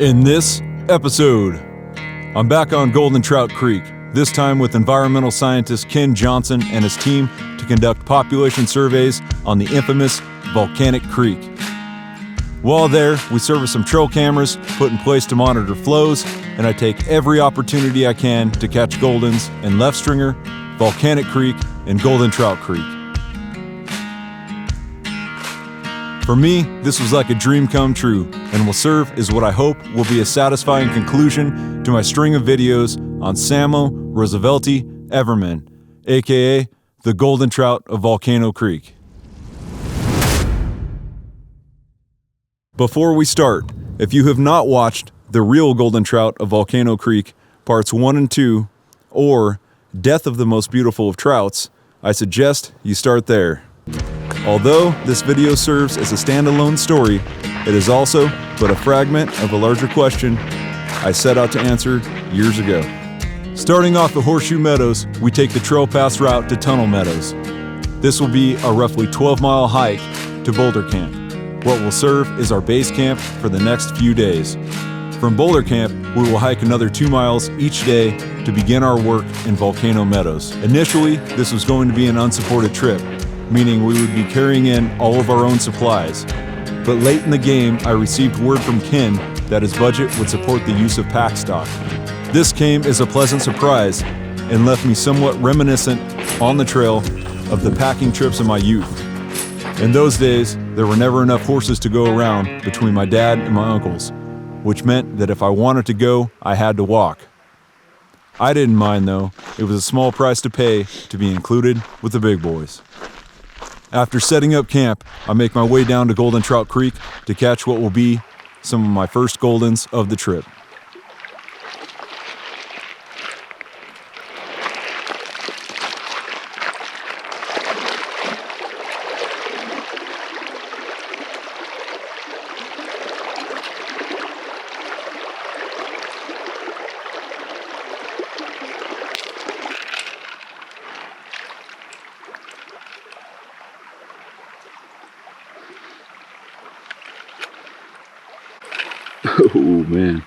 In this episode, I'm back on Golden Trout Creek, this time with environmental scientist Ken Johnson and his team to conduct population surveys on the infamous Volcanic Creek. While there, we service some trail cameras put in place to monitor flows, and I take every opportunity I can to catch goldens in Left Stringer, Volcanic Creek, and Golden Trout Creek. For me, this was like a dream come true and will serve as what I hope will be a satisfying conclusion to my string of videos on Samo Roosevelti Everman, aka the Golden Trout of Volcano Creek. Before we start, if you have not watched The Real Golden Trout of Volcano Creek, Parts 1 and 2, or Death of the Most Beautiful of Trouts, I suggest you start there. Although this video serves as a standalone story, it is also but a fragment of a larger question I set out to answer years ago. Starting off at Horseshoe Meadows, we take the Trail Pass route to Tunnel Meadows. This will be a roughly 12-mile hike to Boulder Camp, what will serve as our base camp for the next few days. From Boulder Camp, we will hike another 2 miles each day to begin our work in Volcano Meadows. Initially, this was going to be an unsupported trip, meaning we would be carrying in all of our own supplies. But late in the game, I received word from Ken that his budget would support the use of pack stock. This came as a pleasant surprise and left me somewhat reminiscent on the trail of the packing trips of my youth. In those days, there were never enough horses to go around between my dad and my uncles, which meant that if I wanted to go, I had to walk. I didn't mind though. It was a small price to pay to be included with the big boys. After setting up camp, I make my way down to Golden Trout Creek to catch what will be some of my first goldens of the trip. Oh man.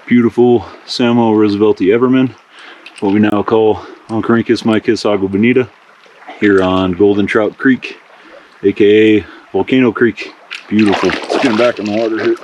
Beautiful Samo Roosevelti Everman, what we now call Oncorhynchus mycus agua bonita, here on Golden Trout Creek, aka Volcano Creek. Beautiful. Let's get back in the water here.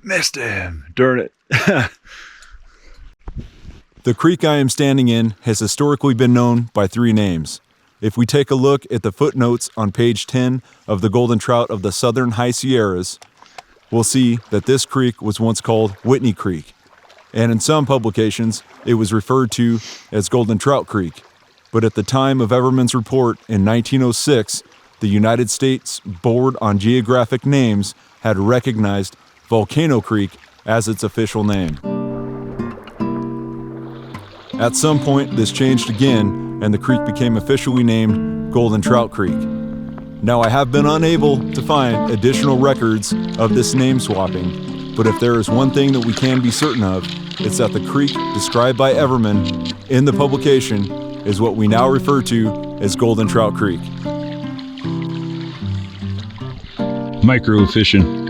Missed him. Darn it. The creek I am standing in has historically been known by 3 names. If we take a look at the footnotes on page 10 of the Golden Trout of the Southern High Sierras, we'll see that this creek was once called Whitney Creek, and in some publications it was referred to as Golden Trout Creek. But at the time of Everman's report in 1906, the United States Board on Geographic Names had recognized Volcano Creek as its official name. At some point, this changed again, and the creek became officially named Golden Trout Creek. Now, I have been unable to find additional records of this name swapping, but if there is one thing that we can be certain of, it's that the creek described by Everman in the publication is what we now refer to as Golden Trout Creek. Micro fishing.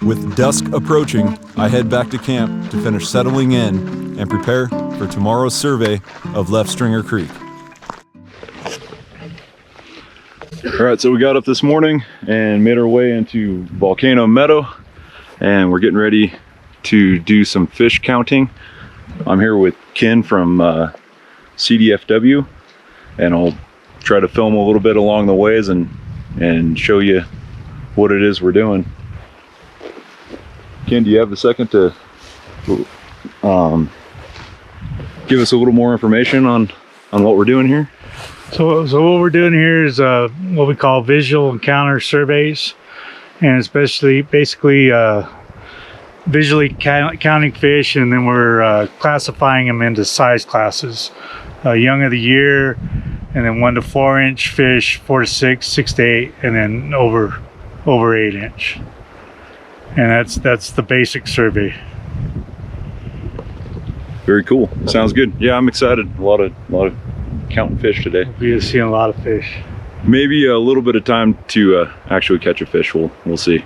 With dusk approaching, I head back to camp to finish settling in and prepare for tomorrow's survey of Left Stringer Creek. All right, so we got up this morning and made our way into Volcano Meadow, and we're getting ready to do some fish counting. I'm here with Ken from CDFW, and I'll try to film a little bit along the ways and show you what it is we're doing. Ken, do you have a second to give us a little more information on what we're doing here? So what we're doing here is what we call visual encounter surveys, and especially basically visually counting fish, and then we're classifying them into size classes: young of the year, and then 1 to 4 inch fish, 4 to 6, 6 to 8, and then over 8 inch. And that's the basic survey. Very cool. Sounds good. Yeah, I'm excited. A lot of counting fish today. We're seeing a lot of fish. Maybe a little bit of time to actually catch a fish. We'll see.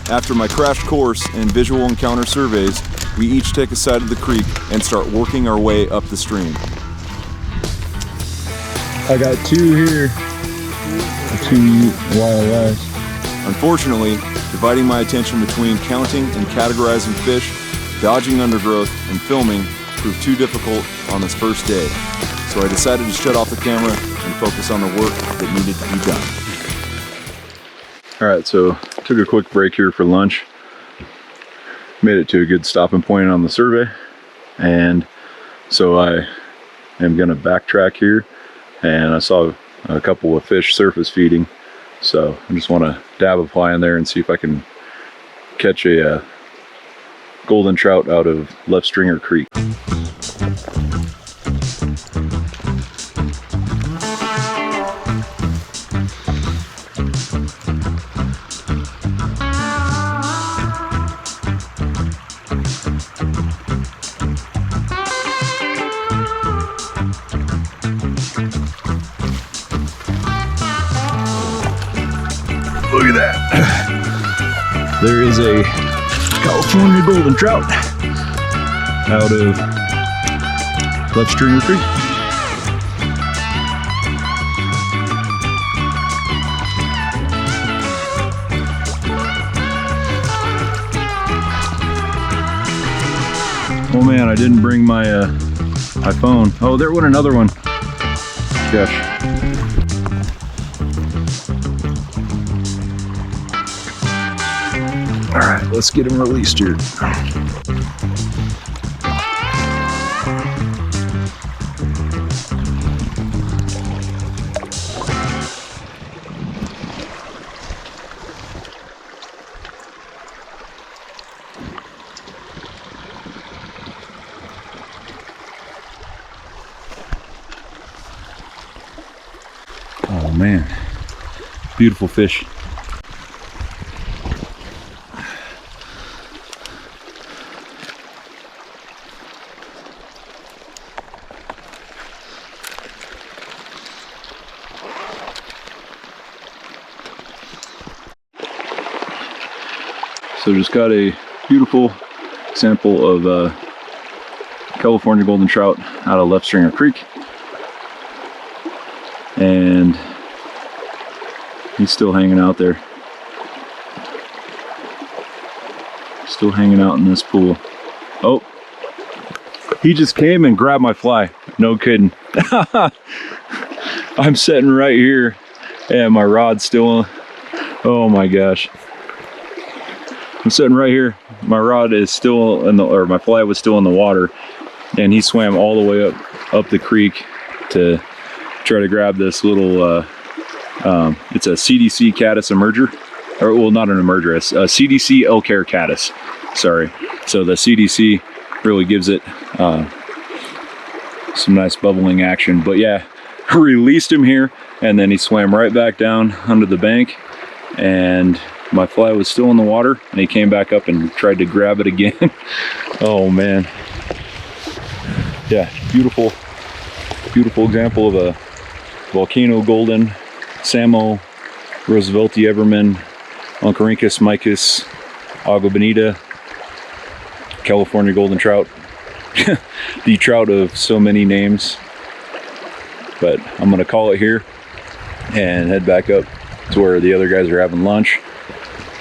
After my crash course in visual encounter surveys, we each take a side of the creek and start working our way up the stream. I got 2 here. 2 wild rice. Unfortunately, dividing my attention between counting and categorizing fish, dodging undergrowth, and filming proved too difficult on this first day. So I decided to shut off the camera and focus on the work that needed to be done. All right, so took a quick break here for lunch. Made it to a good stopping point on the survey. And so I am gonna backtrack here, and I saw a couple of fish surface feeding. So I just want to dab a fly in there and see if I can catch a golden trout out of Left Stringer Creek. Look at that. There is a California golden trout out of Left Stringer Creek. Oh man, I didn't bring my phone. Oh, there went another one. Gosh. All right, let's get him released here. Oh man, beautiful fish. So just got a beautiful sample of California golden trout out of Left Stringer Creek. And he's still hanging out there. Still hanging out in this pool. Oh, he just came and grabbed my fly. No kidding. I'm sitting right here and my rod's still, oh my gosh. I'm sitting right here. My rod is still in the, or my fly was still in the water, and he swam all the way up the creek to try to grab this little, it's a CDC caddis emerger. Or, well, not an emerger, a CDC elk hair caddis. Sorry. So the CDC really gives it some nice bubbling action. But yeah, released him here, and then he swam right back down under the bank, and my fly was still in the water, and he came back up and tried to grab it again. Oh man. Yeah, beautiful example of a volcano golden, Samo roosevelti everman, Oncorhynchus micus, agua bonita, California golden trout. The trout of so many names. But I'm gonna call it here and head back up to where the other guys are having lunch.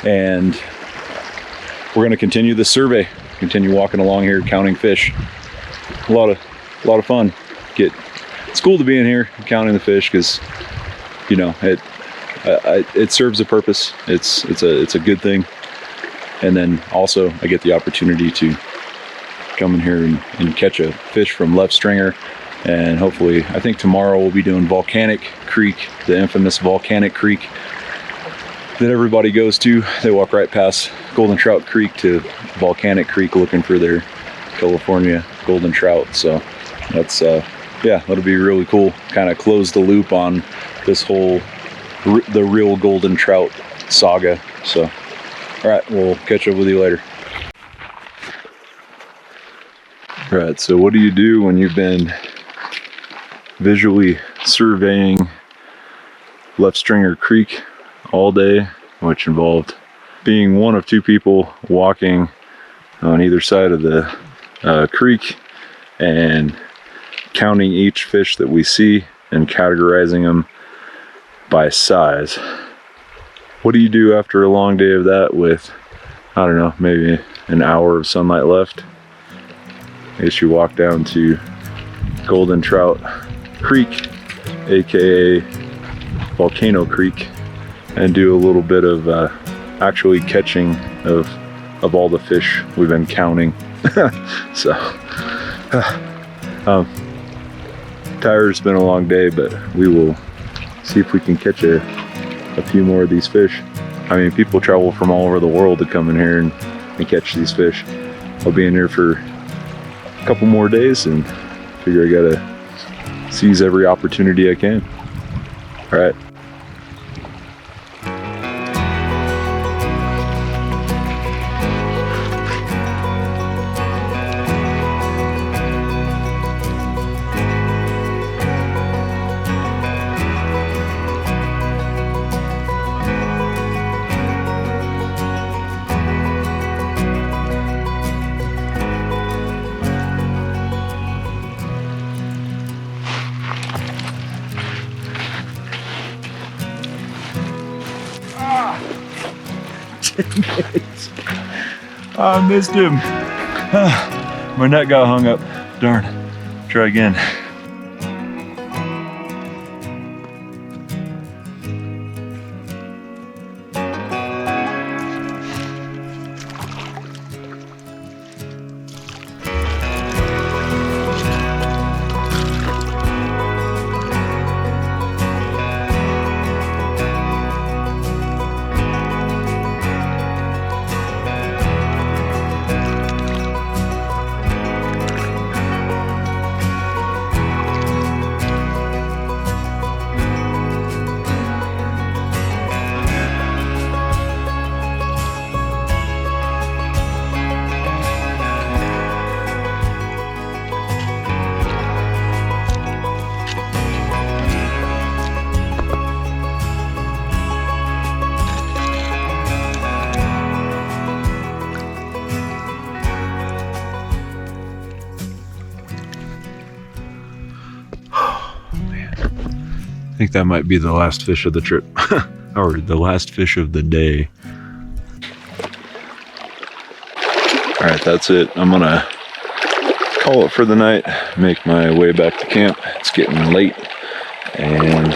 And we're gonna continue the survey, continue walking along here, counting fish. A lot of fun. It's cool to be in here counting the fish, because you know it serves a purpose. It's a good thing. And then also I get the opportunity to come in here and catch a fish from Left Stringer. And hopefully, I think tomorrow we'll be doing Volcanic Creek, the infamous Volcanic Creek that everybody goes to. They walk right past Golden Trout Creek to Volcanic Creek looking for their California golden trout. So that's yeah, that'll be really cool. Kind of close the loop on this whole the real golden trout saga. So all right, we'll catch up with you later. All right, so what do you do when you've been visually surveying Left Stringer Creek all day, which involved being one of two people walking on either side of the creek and counting each fish that we see and categorizing them by size? What do you do after a long day of that with, I don't know, maybe an hour of sunlight left? I guess you walk down to Golden Trout Creek, aka Volcano Creek, and do a little bit of actually catching of all the fish we've been counting. So tired, it's been a long day, but we will see if we can catch a few more of these fish. I mean, people travel from all over the world to come in here and catch these fish. I'll be in here for a couple more days and figure I gotta seize every opportunity I can. All right. I missed him. My net got hung up. Darn. Try again. think that might be the last fish of the trip, or the last fish of the day. All right, that's it. I'm gonna call it for the night, make my way back to camp. It's getting late, and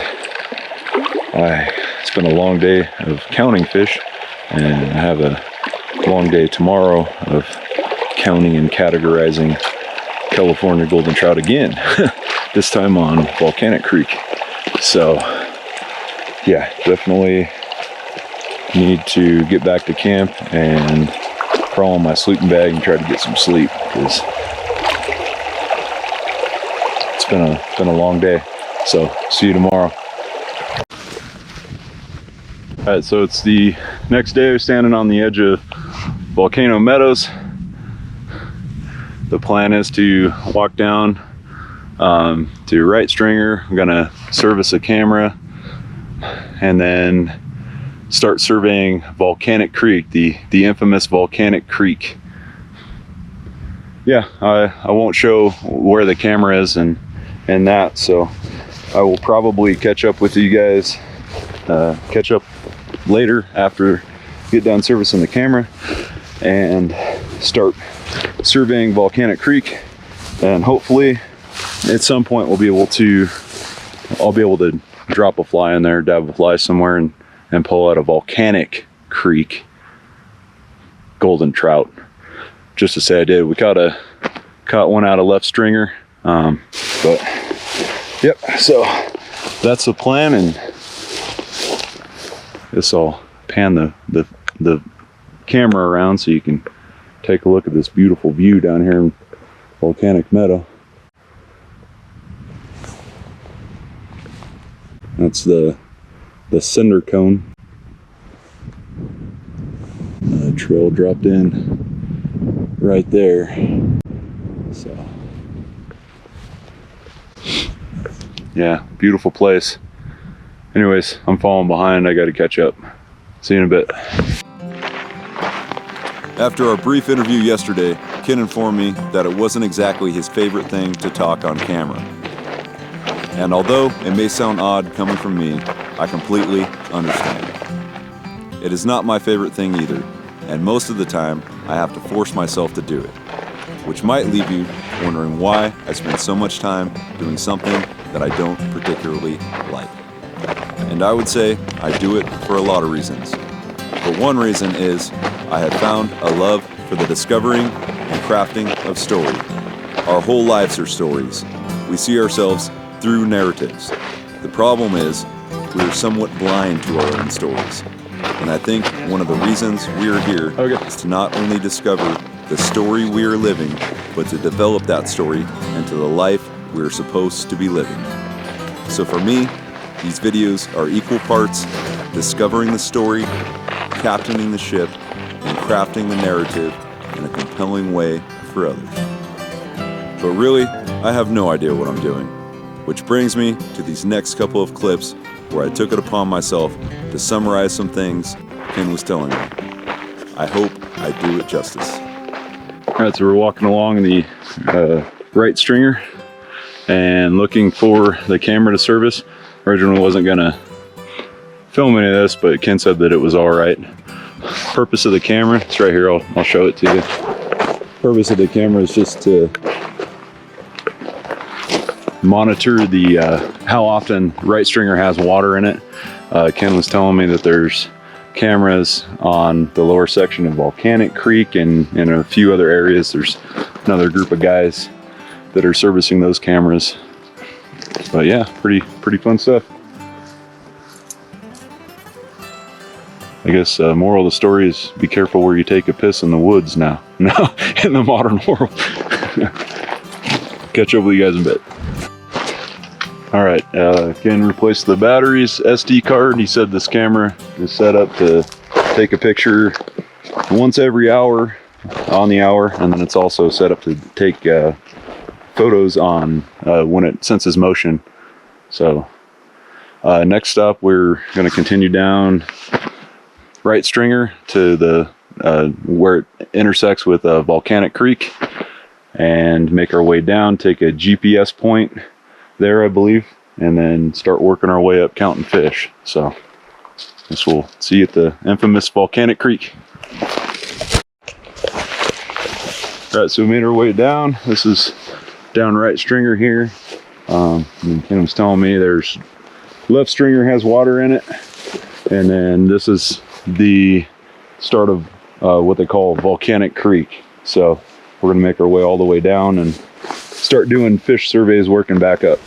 it's been a long day of counting fish, and I have a long day tomorrow of counting and categorizing California golden trout again, this time on Volcanic Creek. So yeah, definitely need to get back to camp and crawl in my sleeping bag and try to get some sleep, because it's been a long day. So see you tomorrow. All right, so it's the next day. We're standing on the edge of Volcano Meadows. The plan is to walk down to right stringer. I'm gonna service a camera and then start surveying Volcanic Creek, the infamous Volcanic Creek. Yeah, I won't show where the camera is and that, so I will probably catch up with you guys, catch up later after get done servicing the camera and start surveying Volcanic Creek, and hopefully at some point I'll be able to drop a fly in there, dab a fly somewhere, and pull out a Volcanic Creek golden trout. Just to say I did. We caught one out of left stringer, but yep, so that's the plan. And this, I'll pan the camera around so you can take a look at this beautiful view down here in Volcanic Meadow. That's the Cinder cone. Trail dropped in right there. So yeah, beautiful place. Anyways, I'm falling behind. I got to catch up. See you in a bit. After our brief interview yesterday, Ken informed me that it wasn't exactly his favorite thing to talk on camera. And although it may sound odd coming from me, I completely understand. It is not my favorite thing either, and most of the time I have to force myself to do it, which might leave you wondering why I spend so much time doing something that I don't particularly like. And I would say I do it for a lot of reasons. But one reason is I have found a love for the discovering and crafting of story. Our whole lives are stories. We see ourselves through narratives. The problem is we are somewhat blind to our own stories. And I think one of the reasons we are here is to not only discover the story we are living, but to develop that story into the life we are supposed to be living. So for me, these videos are equal parts discovering the story, captaining the ship, and crafting the narrative in a compelling way for others. But really, I have no idea what I'm doing. Which brings me to these next couple of clips where I took it upon myself to summarize some things Ken was telling me. I hope I do it justice. All right, so we're walking along the right stringer and looking for the camera to service. Originally wasn't gonna film any of this, but Ken said that it was all right. Purpose of the camera, it's right here, I'll show it to you. Purpose of the camera is just to monitor the how often right stringer has water in it. Ken was telling me that there's cameras on the lower section of Volcanic Creek and in a few other areas. There's another group of guys that are servicing those cameras. But yeah, pretty fun stuff. I guess moral of the story is be careful where you take a piss in the woods now in the modern world. Catch up with you guys in a bit. All right, Ken replaced the batteries, SD card. He said this camera is set up to take a picture once every hour, on the hour, and then it's also set up to take photos on when it senses motion. So next stop, we're going to continue down right stringer to the where it intersects with Volcanic Creek, and make our way down, take a GPS point there, I believe, and then start working our way up counting fish. So this will see you at the infamous Volcanic Creek. All right, so we made our way down. This is downright stringer here. And Ken was telling me there's left stringer has water in it, and then this is the start of what they call Volcanic Creek. So we're gonna make our way all the way down and start doing fish surveys working back up.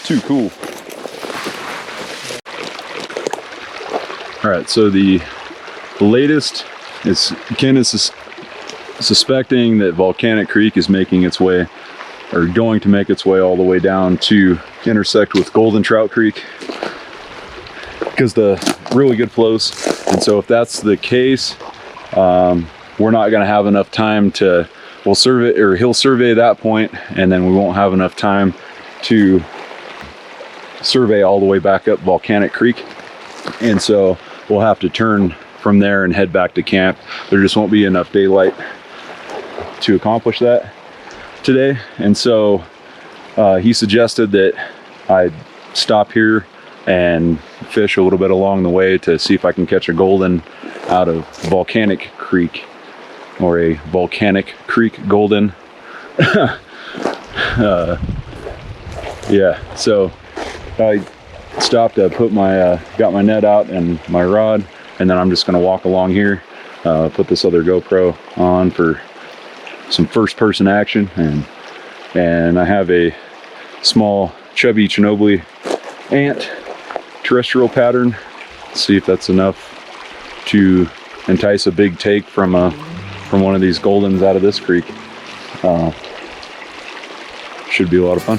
Too cool. All right, so the latest is Ken is suspecting that Volcanic Creek is making its way, or going to make its way all the way down to intersect with Golden Trout Creek because the really good flows. And so if that's the case, we're not going to have enough time to, we'll survey, or he'll survey that point, and then we won't have enough time to survey all the way back up Volcanic Creek. And so we'll have to turn from there and head back to camp. There just won't be enough daylight to accomplish that today. And so he suggested that I stop here and fish a little bit along the way to see if I can catch a golden out of Volcanic Creek, or a Volcanic Creek golden. Yeah, so I stopped, put my got my net out and my rod, and then I'm just gonna walk along here, put this other GoPro on for some first-person action, and I have a small chubby Chernobyl ant terrestrial pattern. See if that's enough to entice a big take from one of these goldens out of this creek. Should be a lot of fun.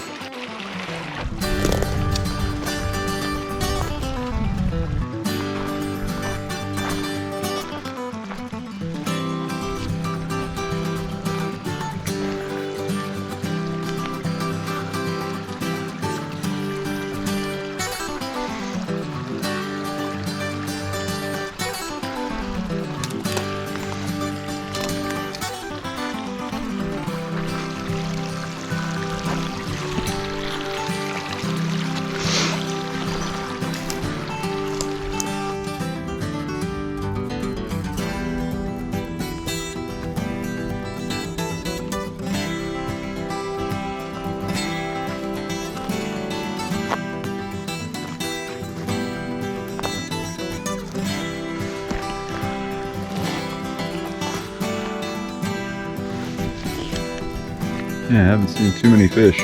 Yeah, I haven't seen too many fish.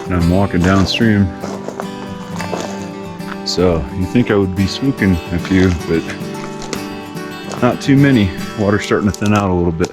And I'm walking downstream. So you think I would be spooking a few, but not too many. Water's starting to thin out a little bit.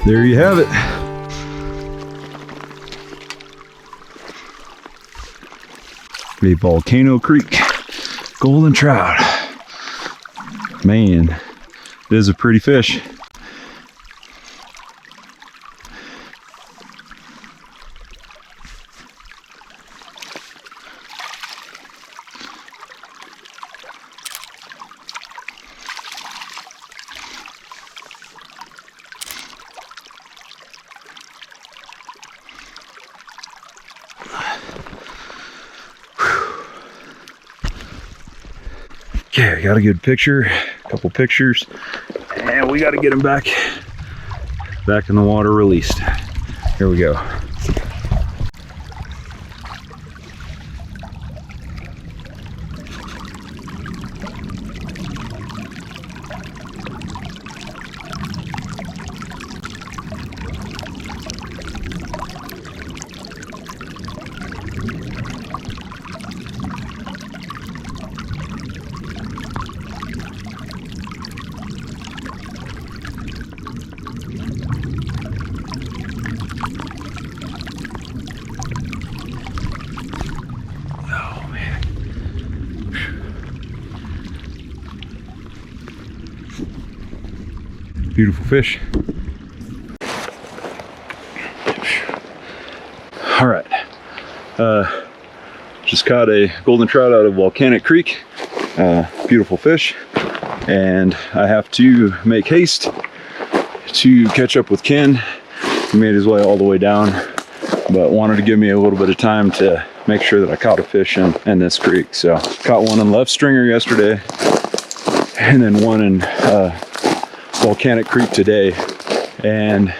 There you have it. The Volcano Creek golden trout. Man, it is a pretty fish. Okay, I got a good picture, a couple pictures, and we got to get him back in the water, released. Here we go. Beautiful fish. All right, just caught a golden trout out of Volcanic Creek. Beautiful fish, and I have to make haste to catch up with Ken. He made his way all the way down, but wanted to give me a little bit of time to make sure that I caught a fish in this creek. So caught one in left stringer yesterday, and then one in Volcanic Creek today, and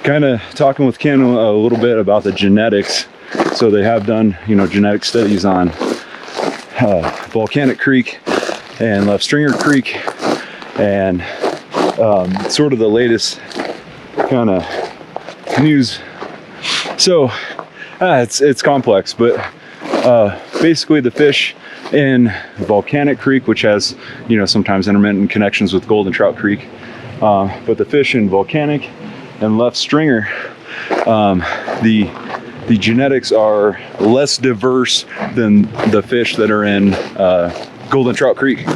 kind of talking with Ken a little bit about the genetics. So they have done, genetic studies on Volcanic Creek and Left Stringer Creek, and sort of the latest kind of news. So it's complex, but basically the fish in Volcanic Creek, which has sometimes intermittent connections with Golden Trout Creek, but the fish in Volcanic and Left Stringer, the genetics are less diverse than the fish that are in Golden Trout Creek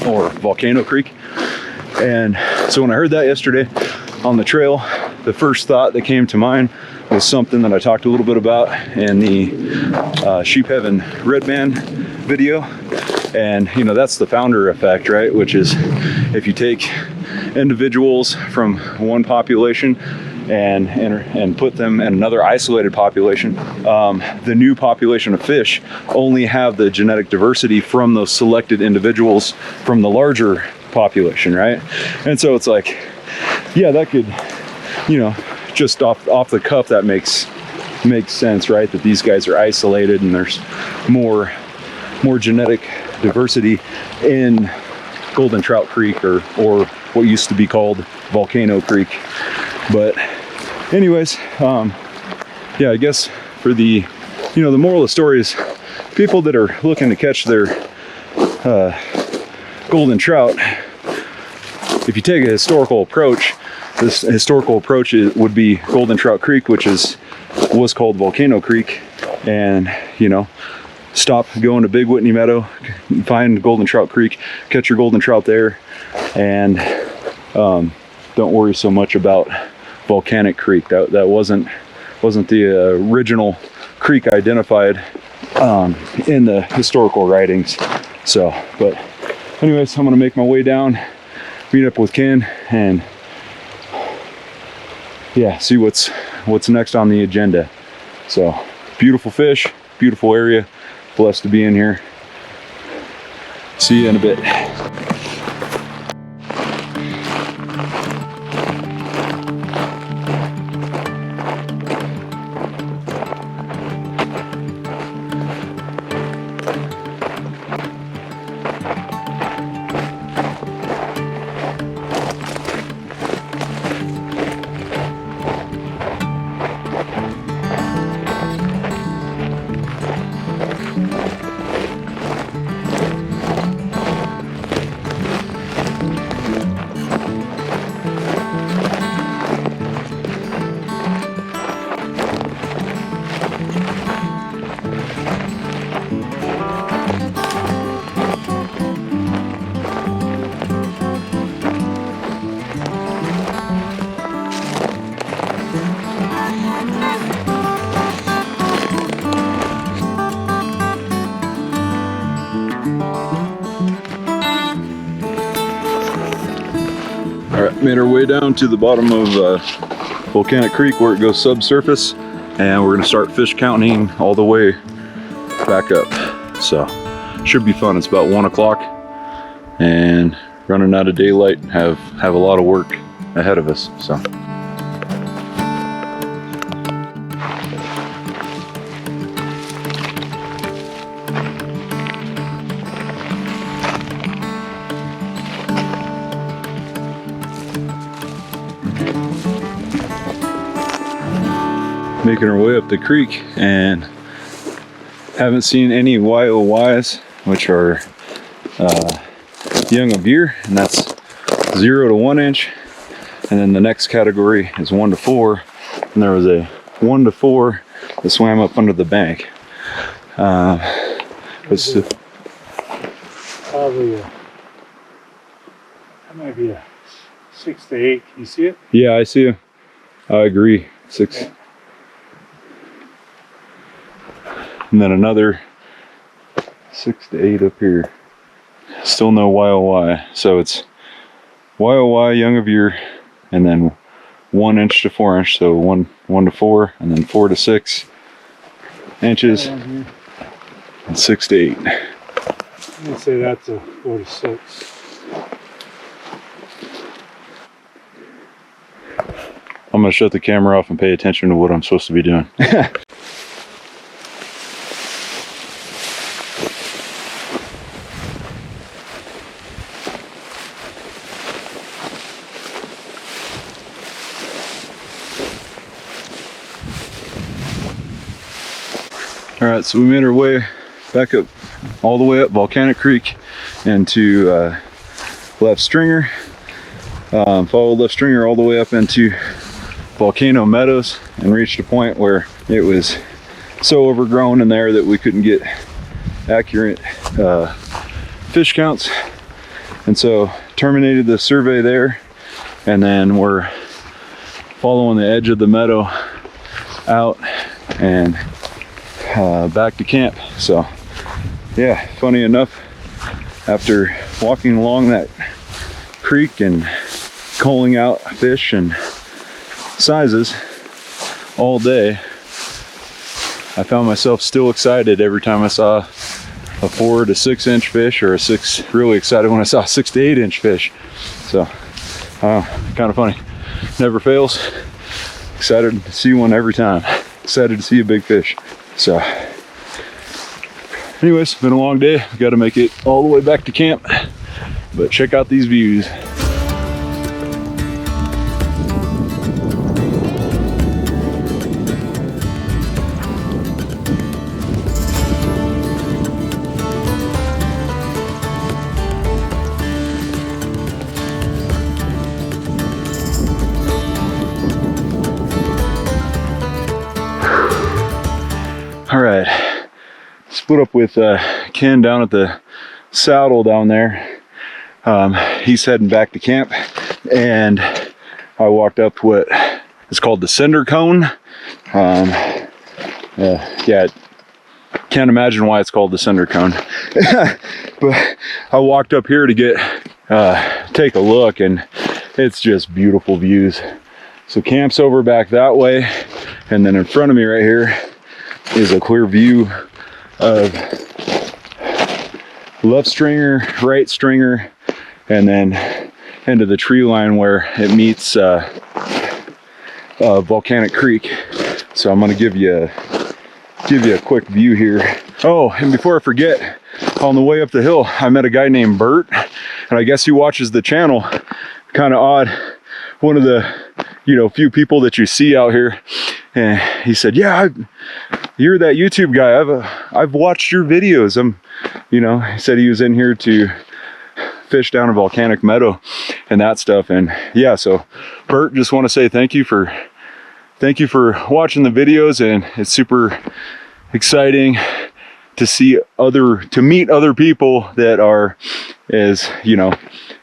or Volcano Creek. And so when I heard that yesterday on the trail, the first thought that came to mind was something that I talked a little bit about in the Sheep Heaven Red Band video. And that's the founder effect, right? Which is if you take individuals from one population and put them in another isolated population, the new population of fish only have the genetic diversity from those selected individuals from the larger population, right? And so it's like, yeah, that could, just off the cuff, that makes sense, right? That these guys are isolated and there's more genetic diversity in Golden Trout Creek or what used to be called Volcano Creek. But anyways, yeah, I guess for the moral of the story is people that are looking to catch their golden trout, if you take a historical approach, this historical approach would be Golden Trout Creek, which was called Volcano Creek, and stop going to Big Whitney Meadow, find Golden Trout Creek, catch your golden trout there, and don't worry so much about Volcanic Creek. That wasn't the original creek identified in the historical writings. So, but anyways, I'm gonna make my way down, meet up with Ken, and yeah, see what's next on the agenda. So, beautiful fish, beautiful area. Blessed to be in here. See you in a bit. Made our way down to the bottom of Volcanic Creek where it goes subsurface, and we're gonna start fish counting all the way back up. So should be fun. It's about 1 o'clock and running out of daylight, have a lot of work ahead of us, so. Making our way up the creek and haven't seen any YOYs, which are young of year, and that's 0 to 1 inch. And then the next category is 1 to 4, and there was a 1 to 4 that swam up under the bank. Probably that might be a 6 to 8. Can you see it? Yeah, I see you. I agree. 6. Okay. And then another 6 to 8 up here. Still no YOY. So it's YOY, young of year, and then 1 inch to 4 inch. So 1 to 4, and then 4 to 6 inches, and 6 to 8. I'm gonna say that's a 4 to 6. I'm gonna shut the camera off and pay attention to what I'm supposed to be doing. All right, so we made our way back up, all the way up Volcanic Creek into left stringer. Followed left stringer all the way up into Volcano Meadows and reached a point where it was so overgrown in there that we couldn't get accurate fish counts. And so terminated the survey there, and then we're following the edge of the meadow out and back to camp. So yeah, funny enough, after walking along that creek and culling out fish and sizes all day, I found myself still excited every time I saw a 4 to 6 inch fish, or really excited when I saw a 6 to 8 inch fish. So kind of funny. Never fails. Excited to see one every time. Excited to see a big fish. So anyways, been a long day. Got to make it all the way back to camp, but check out these views. All right, split up with Ken down at the saddle down there. He's heading back to camp, and I walked up to what is called the Cinder cone. Yeah, can't imagine why it's called the Cinder cone. But I walked up here to take a look, and it's just beautiful views. So camp's over back that way, and then in front of me right here is a clear view of left stringer, right stringer, and then into the tree line where it meets Volcanic Creek. So I'm gonna give you a quick view here. Oh, and before I forget, on the way up the hill, I met a guy named Bert, and I guess he watches the channel. Kind of odd. One of the, few people that you see out here. And he said, yeah, you're that YouTube guy. I've watched your videos. He said he was in here to fish down in Volcanic Meadow and that stuff. And yeah, so Bert, just want to say thank you for watching the videos, and it's super exciting to meet other people that are as,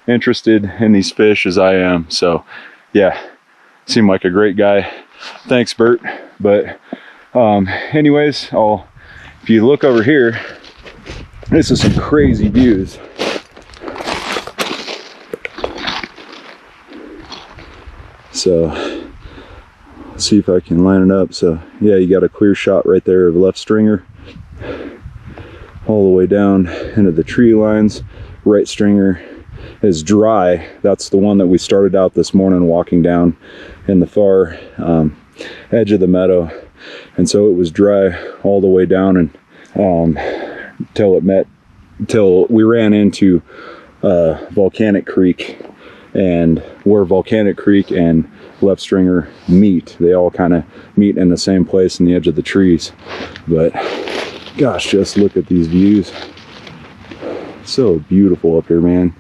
interested in these fish as I am. So yeah, seemed like a great guy. Thanks, Bert. But anyways, if you look over here, this is some crazy views. So let's see if I can line it up. So yeah, you got a clear shot right there of left stringer all the way down into the tree lines. Right stringer is dry. That's the one that we started out this morning walking down in the far edge of the meadow, and so it was dry all the way down, and till we ran into Volcanic Creek, and where Volcanic Creek and left stringer meet, they all kind of meet in the same place in the edge of the trees. But gosh, just look at these views. So beautiful up here, man.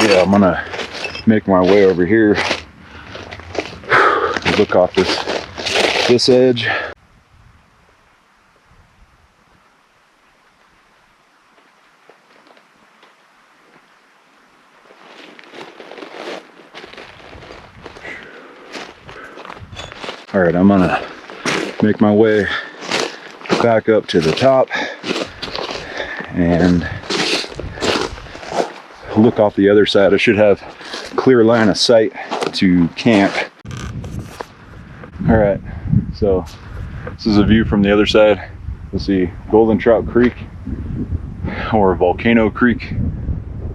Yeah, I'm gonna make my way over here, look off this edge. All right, I'm gonna make my way back up to the top and look off the other side. I should have clear line of sight to camp. All right, so this is a view from the other side. You'll see Golden Trout Creek, or Volcano Creek,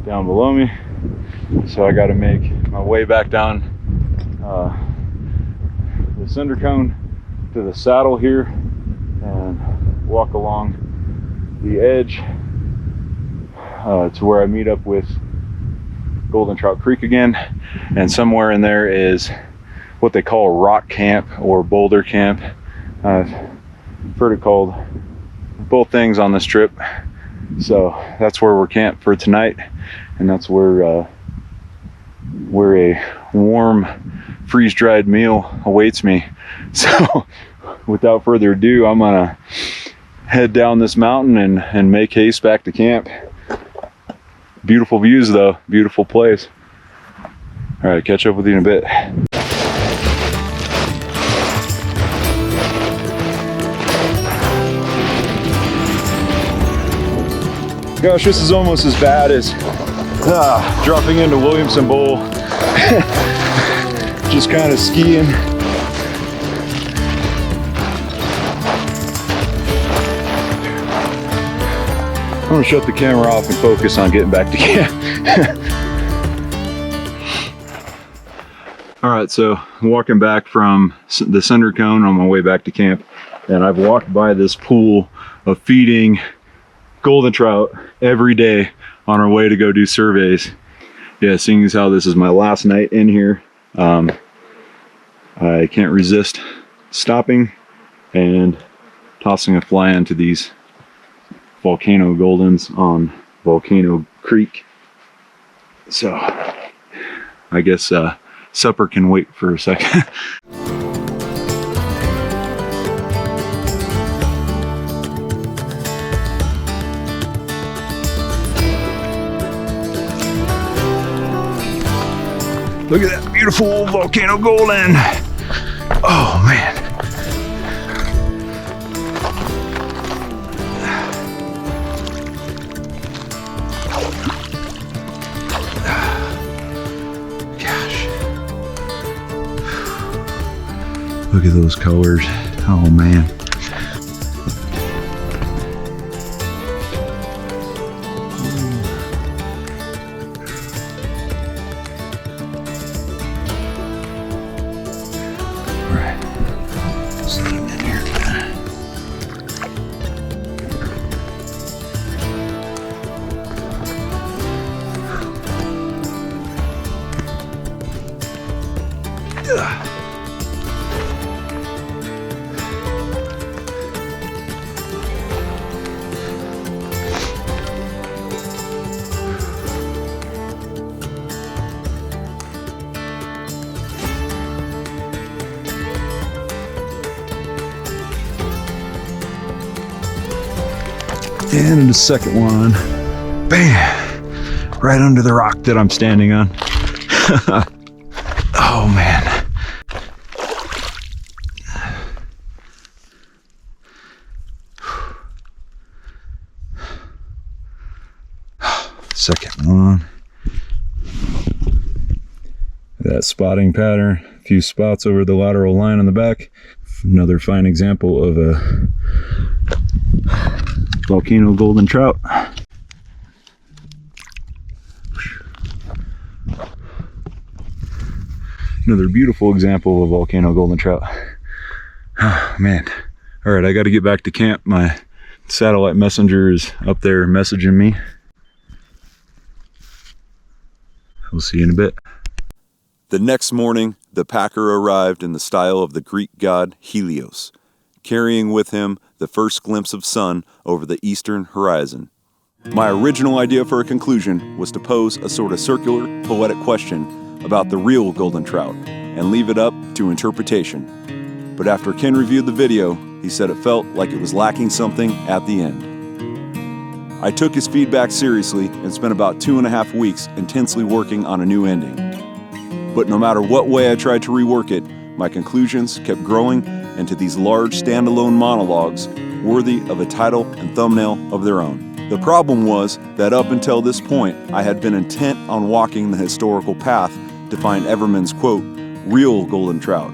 down below me. So I got to make my way back down the cinder cone to the saddle here and walk along the edge to where I meet up with Golden Trout Creek again. And somewhere in there is what they call rock camp or boulder camp. I've heard it called both things on this trip. So that's where we're camped for tonight, and that's where a warm freeze-dried meal awaits me. So without further ado, I'm gonna head down this mountain and make haste back to camp. Beautiful views though, beautiful place. All right, catch up with you in a bit. Gosh, this is almost as bad as dropping into Williamson Bowl. Just kind of skiing. I'm gonna shut the camera off and focus on getting back to camp. All right, so I'm walking back from the cinder cone on my way back to camp, and I've walked by this pool of feeding golden trout every day on our way to go do surveys. Yeah, seeing as how this is my last night in here, I can't resist stopping and tossing a fly into these volcano goldens on Volcano Creek. So I guess supper can wait for a second. Look at that beautiful volcano golden. Oh man. Gosh. Look at those colors. Oh man. And the second one, bam, right under the rock that I'm standing on. Oh man. Second one. That spotting pattern few spots over the lateral line on the back. Another fine example of a volcano golden trout. Another beautiful example of volcano golden trout. Oh, man. All right, I got to get back to camp. My satellite messenger is up there messaging me. We'll see you in a bit. The next morning, the packer arrived in the style of the Greek god Helios, carrying with him the first glimpse of sun over the eastern horizon. My original idea for a conclusion was to pose a sort of circular, poetic question about the real golden trout and leave it up to interpretation. But after Ken reviewed the video, he said it felt like it was lacking something at the end. I took his feedback seriously and spent about 2.5 weeks intensely working on a new ending. But no matter what way I tried to rework it, my conclusions kept growing into these large standalone monologues worthy of a title and thumbnail of their own. The problem was that up until this point, I had been intent on walking the historical path to find Everman's, quote, real golden trout.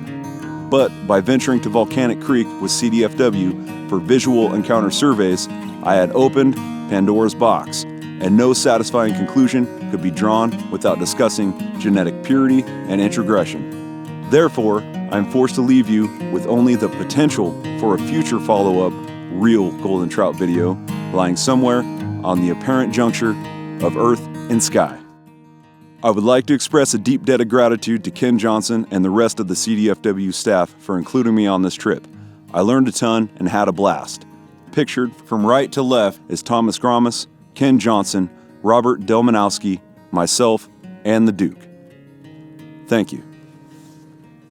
But by venturing to Volcanic Creek with CDFW for visual encounter surveys, I had opened Pandora's box, and no satisfying conclusion could be drawn without discussing genetic purity and introgression. Therefore, I am forced to leave you with only the potential for a future follow-up real golden trout video lying somewhere on the apparent juncture of earth and sky. I would like to express a deep debt of gratitude to Ken Johnson and the rest of the CDFW staff for including me on this trip. I learned a ton and had a blast. Pictured from right to left is Thomas Gromis, Ken Johnson, Robert Delmanowski, myself, and the Duke. Thank you.